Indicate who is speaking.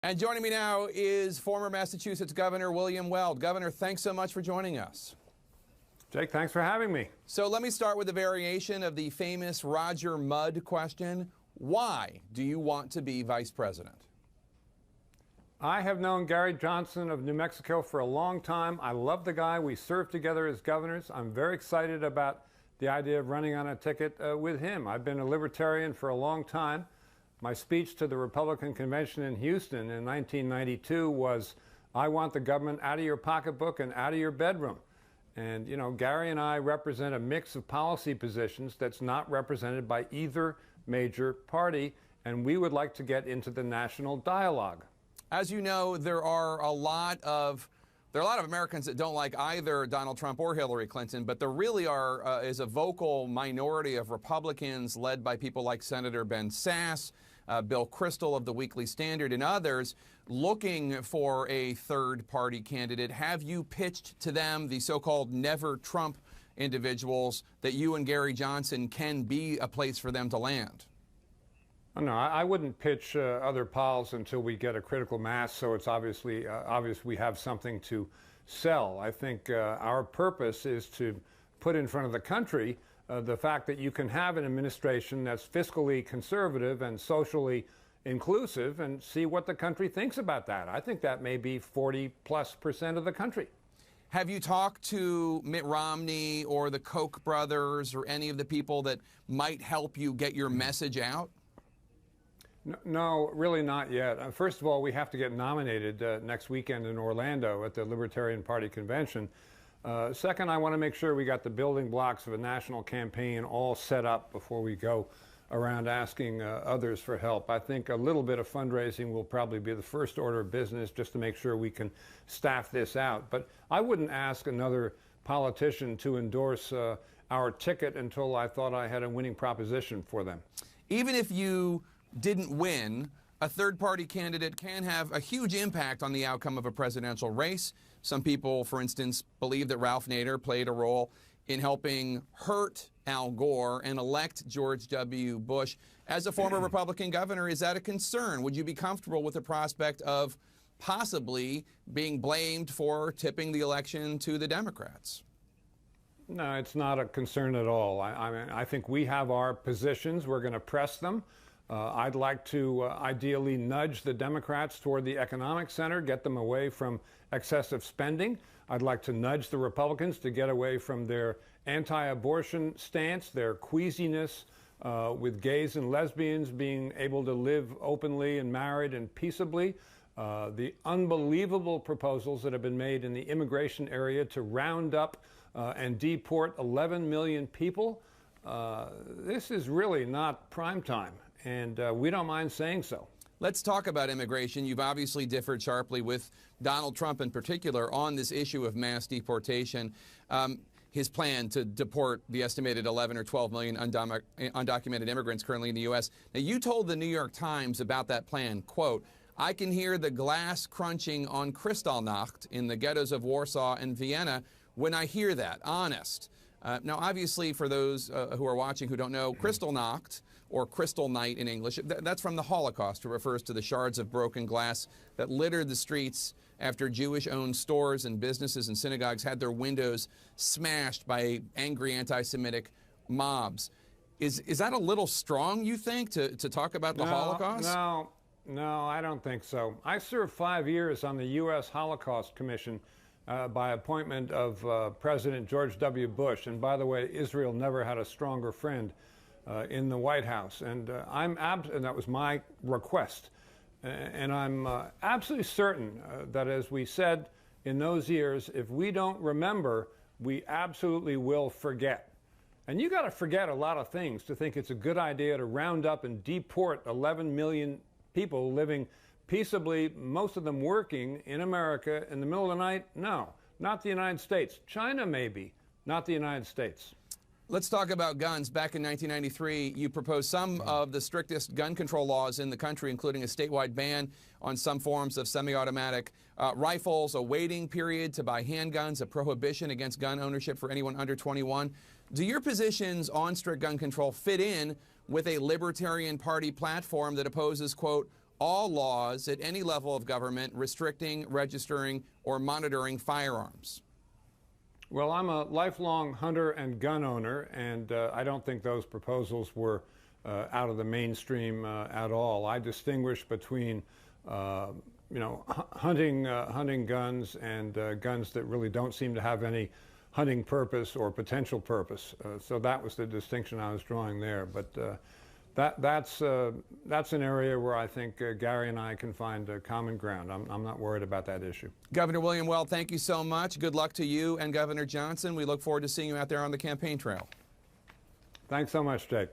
Speaker 1: And joining me now is former Massachusetts Governor William Weld. Governor, thanks so much for joining us.
Speaker 2: Jake, thanks for having me.
Speaker 1: So let me start with a variation of the famous Roger Mudd question. Why do you want to be vice president?
Speaker 2: I have known Gary Johnson of New Mexico for a long time. I love the guy. We served together as governors. I'm very excited about the idea of running on a ticket with him. I've been a libertarian for a long time. My speech to the Republican convention in Houston in 1992 was, I want the government out of your pocketbook and out of your bedroom. And, you know, Gary and I represent a mix of policy positions that's not represented by either major party, and we would like to get into the national dialogue.
Speaker 1: As you know, there are a lot of Americans that don't like either Donald Trump or Hillary Clinton, but there really is a vocal minority of Republicans led by people like Senator Ben Sasse, Bill Kristol of the Weekly Standard, and others looking for a third-party candidate. Have you pitched to them, the so-called never Trump individuals, that you and Gary Johnson can be a place for them to land?
Speaker 2: No, I wouldn't pitch other polls until we get a critical mass, so it's obvious we have something to sell. I think our purpose is to put in front of the country the fact that you can have an administration that's fiscally conservative and socially inclusive, and see what the country thinks about that. I think that may be 40+% of the country.
Speaker 1: Have you talked to Mitt Romney or the Koch brothers or any of the people that might help you get your message out?
Speaker 2: No, really not yet. First of all, we have to get nominated next weekend in Orlando at the Libertarian Party convention. Second, I want to make sure we got the building blocks of a national campaign all set up before we go around asking others for help. I think a little bit of fundraising will probably be the first order of business, just to make sure we can staff this out. But I wouldn't ask another politician to endorse our ticket until I thought I had a winning proposition for them.
Speaker 1: Even if you didn't win, a third-party candidate can have a huge impact on the outcome of a presidential race. Some people, for instance, believe that Ralph Nader played a role in helping hurt Al Gore and elect George W. Bush. As a former Republican governor, is that a concern? Would you be comfortable with the prospect of possibly being blamed for tipping the election to the Democrats?
Speaker 2: No, it's not a concern at all. I think we have our positions. We're going to press them. I'd like to ideally nudge the Democrats toward the economic center, get them away from excessive spending. I'd like to nudge the Republicans to get away from their anti-abortion stance, their queasiness with gays and lesbians being able to live openly and married and peaceably. The unbelievable proposals that have been made in the immigration area to round up and deport 11 million people. This is really not prime time, and we don't mind saying so.
Speaker 1: Let's talk about immigration. You've obviously differed sharply with Donald Trump in particular on this issue of mass deportation. His plan to deport the estimated 11 or 12 million undocumented immigrants currently in the U.S. Now, you told the New York Times about that plan, quote, I can hear the glass crunching on Kristallnacht in the ghettos of Warsaw and Vienna when I hear that, honest. Now, obviously, for those who are watching who don't know, Kristallnacht, or Crystal Night in English, that's from the Holocaust. It refers to the shards of broken glass that littered the streets after Jewish-owned stores and businesses and synagogues had their windows smashed by angry anti-Semitic mobs. Is that a little strong, you think, to talk about the Holocaust?
Speaker 2: No, I don't think so. I served 5 years on the U.S. Holocaust Commission by appointment of President George W. Bush. And by the way, Israel never had a stronger friend in the White House. And and that was my request. And I'm absolutely certain that, as we said in those years, if we don't remember, we absolutely will forget. And you got to forget a lot of things to think it's a good idea to round up and deport 11 million people living peaceably, most of them working in America in the middle of the night? No, not the United States. China, maybe, not the United States.
Speaker 1: Let's talk about guns. Back in 1993, you proposed some of the strictest gun control laws in the country, including a statewide ban on some forms of semi-automatic rifles, a waiting period to buy handguns, a prohibition against gun ownership for anyone under 21. Do your positions on strict gun control fit in with a Libertarian Party platform that opposes, quote, all laws at any level of government restricting, registering, or monitoring firearms?
Speaker 2: Well, I'm a lifelong hunter and gun owner, and I don't think those proposals were out of the mainstream at all. I distinguish between hunting guns and guns that really don't seem to have any hunting purpose or potential purpose. So that was the distinction I was drawing there. But that's an area where I think Gary and I can find common ground. I'm not worried about that issue.
Speaker 1: Governor William Weld, thank you so much. Good luck to you and Governor Johnson. We look forward to seeing you out there on the campaign trail.
Speaker 2: Thanks so much, Jake.